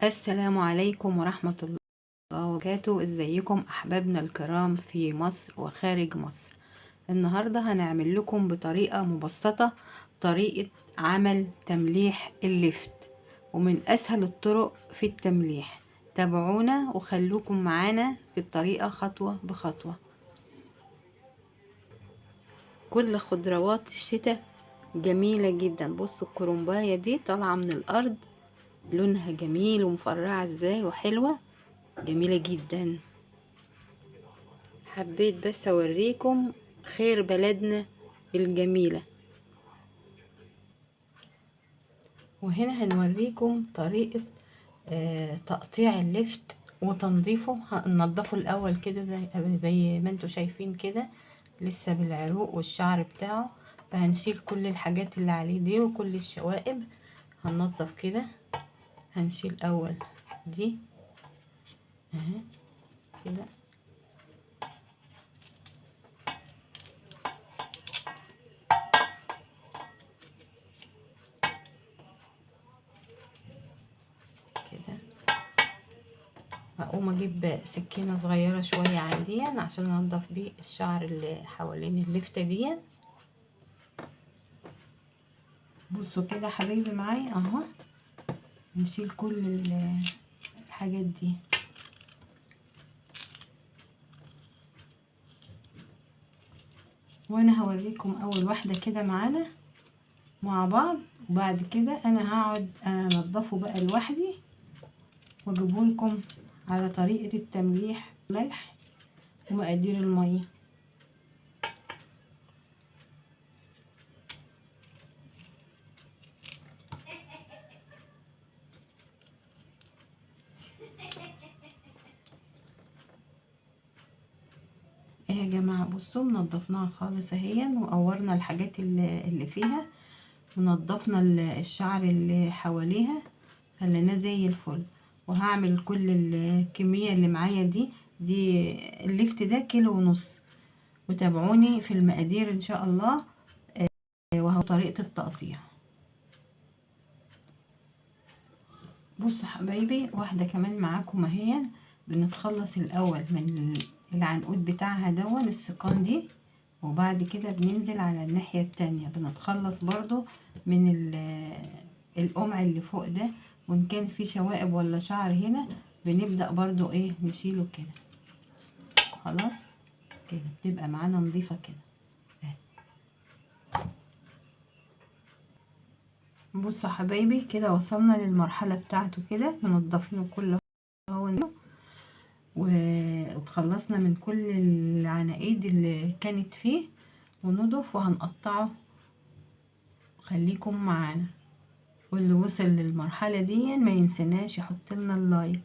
السلام عليكم ورحمة الله وبركاته. ازيكم احبابنا الكرام في مصر وخارج مصر. النهاردة هنعمل لكم بطريقة مبسطة طريقة عمل تمليح اللفت، ومن اسهل الطرق في التمليح. تابعونا وخلوكم معانا في الطريقة خطوة بخطوة. كل خضروات الشتاء جميلة جدا. بصوا الكرنباية دي طالعة من الارض، لونها جميل ومفرعة ازاي وحلوة، جميلة جدا. حبيت بس اوريكم خير بلدنا الجميلة. وهنا هنوريكم طريقة تقطيع اللفت وتنظيفه. هننضفه الاول كده زي ما انتوا شايفين كده، لسه بالعروق والشعر بتاعه. فهنشيل كل الحاجات اللي عليه دي وكل الشوائب. هننضف كده. هنشيل اول دي اهي كده، كده. هقوم اجيب سكينة صغيرة شوية عادية عشان انضف بيه الشعر اللي حوالين اللفتة دي. بصوا كده حبايبي معايا اهو. نشيل كل الحاجات دي. وانا هوريكم اول واحدة كده معانا مع بعض، وبعد كده انا هقعد انضفه بقى لوحدي واجيبه لكم على طريقة التمليح، ملح ومقادير المية. ايه يا جماعة، بصوا منضفناها خالص اهي، وقورنا الحاجات اللي فيها، ونضفنا الشعر اللي حواليها، خليناه زي الفل. وهعمل كل الكمية اللي معايا دي اللفت ده 1.5 كيلو. وتابعوني في المقادير ان شاء الله، وهو طريقة التقطيع. بصوا حبايبي، واحدة كمان معاكم اهي. بنتخلص الاول من العنقود بتاعها دون السيقان دي، وبعد كده بننزل على الناحية التانية بنتخلص برضو من القمع اللي فوق ده. وان كان في شوائب ولا شعر هنا بنبدأ برضو ايه نشيله كده. خلاص كده بتبقى معانا نظيفة كده. بصوا حبايبي كده وصلنا للمرحلة بتاعته كده، منضفينه كله وتخلصنا من كل العناقيد اللي كانت فيه، ونضف وهنقطعه. خليكم معانا، واللي وصل للمرحلة دي ما ينسناش يحط لنا اللايك.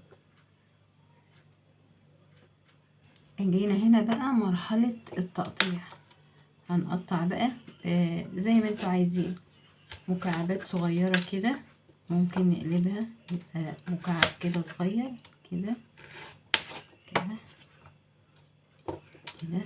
جينا هنا بقى مرحلة التقطيع. هنقطع بقى زي ما انتوا عايزين، مكعبات صغيرة كده. ممكن نقلبها يبقى مكعب كده صغير كده كده كده.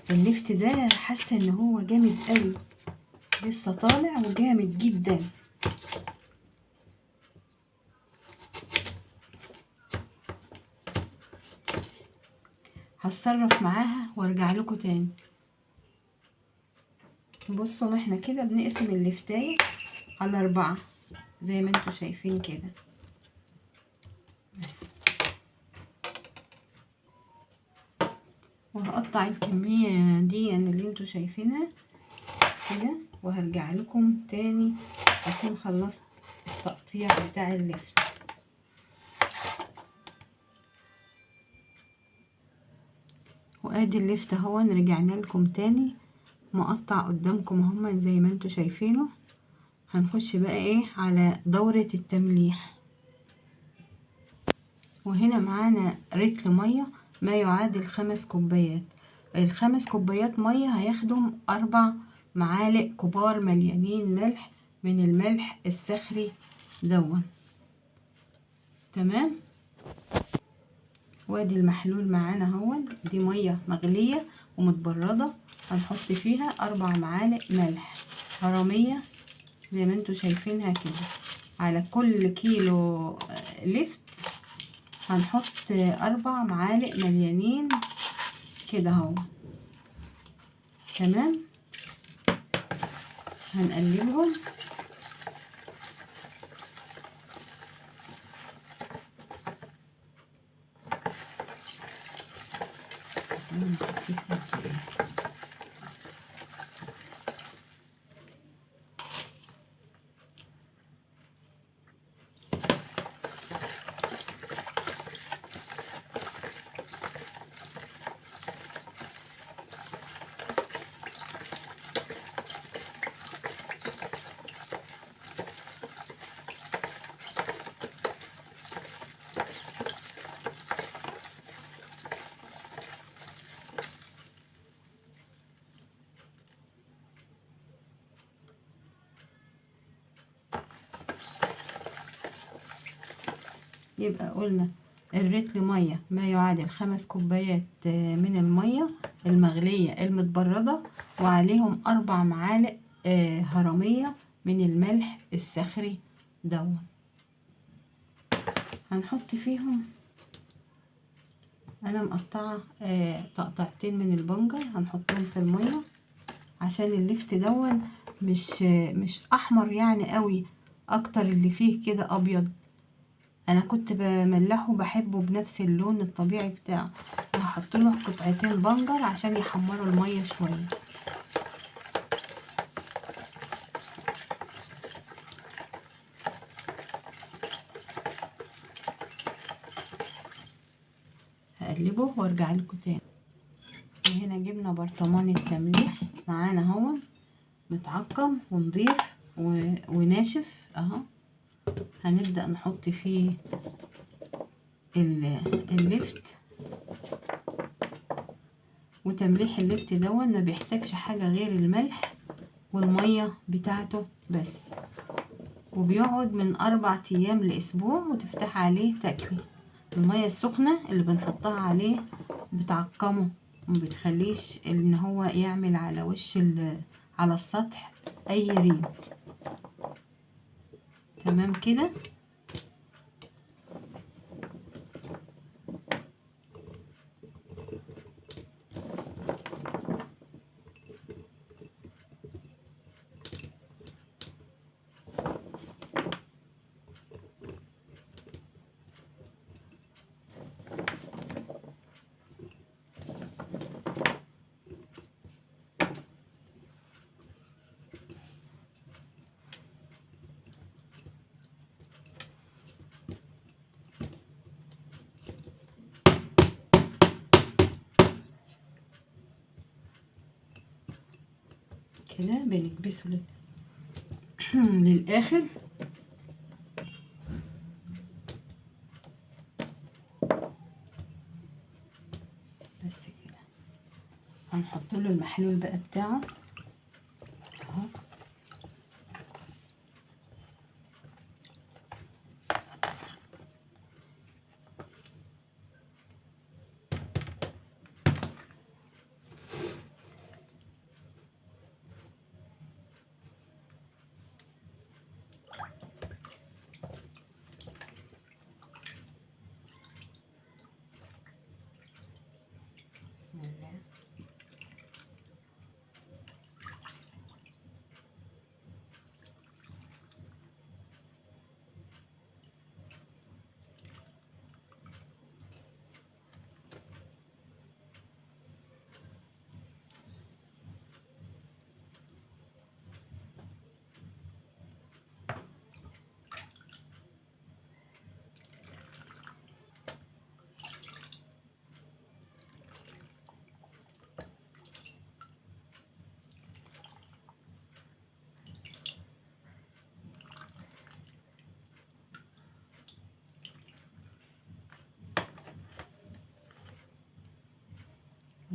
اللفت ده حاسه ان هو جامد قوي، لسه طالع وجامد جدا. هتصرف معاها وارجع لكم تاني. بصوا ما احنا كده بنقسم اللفتاية على 4 زي ما انتوا شايفين كده. وهقطع الكمية دي يعني اللي انتوا شايفينها كده، وهرجع لكم تاني اكون خلصت التقطيع بتاع اللفت. وادي اللفت اهو، رجعنا لكم تاني مقطع قدامكم اهو زي ما انتوا شايفينه. هنخش بقى ايه على دورة التمليح. وهنا معانا رتل مية ما يعادل 5 كوبايات. ال5 كوبايات مية هياخدهم 4 معالق كبار مليانين ملح من الملح الصخري دون. تمام. وادي المحلول معانا اهو، دي مية مغلية ومتبردة، هنحط فيها 4 معالق ملح هرمية زي ما انتوا شايفينها كده. على كل كيلو لفت هنحط 4 معالق مليانين كده اهو. تمام. هنقلبهم. يبقى قلنا الرتل مية ما يعادل 5 كوبايات من المية المغلية المتبردة، وعليهم 4 معالق هرمية من الملح الصخري دون. هنحط فيهم، انا مقطعة تقطعتين من البنجر هنحطهم في المية عشان اللفت دون مش احمر يعني قوي، اكتر اللي فيه كده ابيض. انا كنت بملحه بحبه بنفس اللون الطبيعي بتاعه. هحط له قطعتين بنجر عشان يحمروا الميه شويه. هقلبه وارجع لكم تاني. وهنا جبنا برطمان التمليح معانا اهو متعقم ونضيف وناشف اهو. هنبدأ نحط فيه اللفت. وتمليح اللفت دون ما بيحتاجش حاجة غير الملح والمية بتاعته بس، وبيقعد من 4 أيام لأسبوع، وتفتح عليه تاكلي. المية السخنة اللي بنحطها عليه بتعقمه وما بتخليش ان هو يعمل على وش على السطح اي ريم. تمام كده. كده بنكبسه للاخر. بس كده. هنحط له المحلول بقى بتاعه اهو. بسم الله.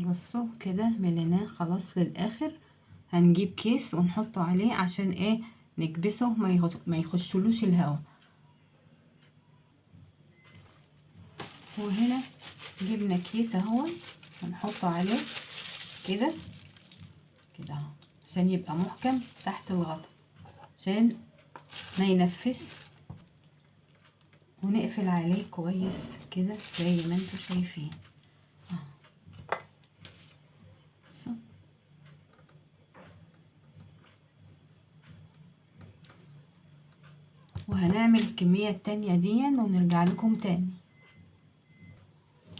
بصوا كده مليناه خلاص للاخر. هنجيب كيس ونحطه عليه عشان ايه نكبسه ما يخشلوش الهواء. وهنا جبنا كيس اهو هنحطه عليه كده كده اهو عشان يبقى محكم تحت الغطا عشان ما ينفس، ونقفل عليه كويس كده زي ما انتوا شايفين اهو. وهنعمل الكمية التانية دي ونرجع لكم تاني.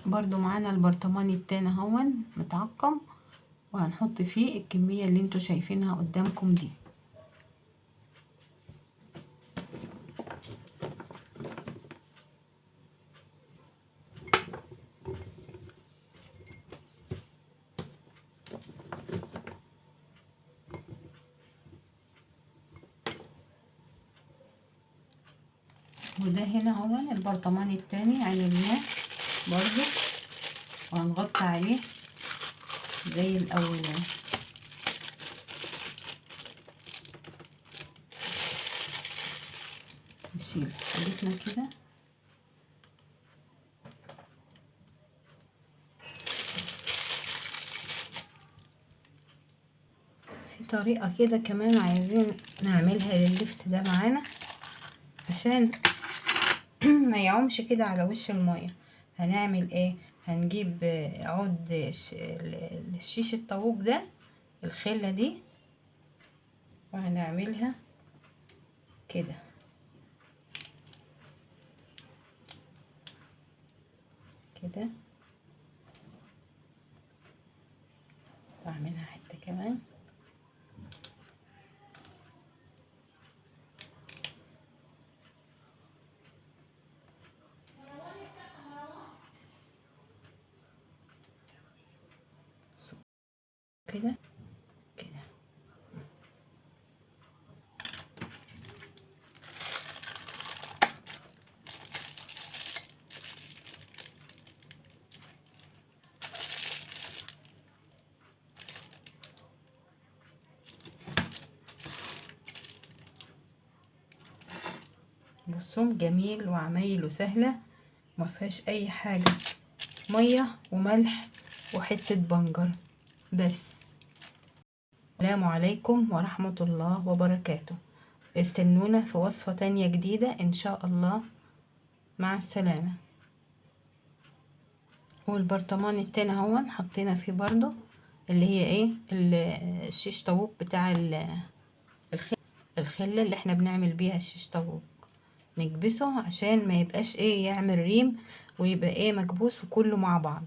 برضو معانا البرطمان التاني اهو متعقم، وهنحط فيه الكمية اللي انتوا شايفينها قدامكم دي. وده هنا هو البرطمان التاني عملناه برضو، وهنغطي عليه زي الاولاني. نشيل حاجتنا كده. في طريقة كده كمان عايزين نعملها لللفت ده معانا عشان ما يعومش كده على وش المية. هنعمل ايه؟ هنجيب عود الشيش الطاووق ده، الخلة دي، وهنعملها كده كده، واعملها حتة كمان كده كده. بصوا جميل وعمايله سهلة، ما فيهاش اي حاجة، مية وملح وحتة بنجر بس. السلام عليكم ورحمة الله وبركاته. استنونا في وصفة تانية جديدة ان شاء الله. مع السلامة. والبرطمان التاني اهو حطينا فيه برضو اللي هي ايه الشيش طاووق بتاع الخلة اللي احنا بنعمل بيها الشيش طاووق، نكبسه عشان ما يبقاش ايه يعمل ريم ويبقى ايه مكبوس وكله مع بعض.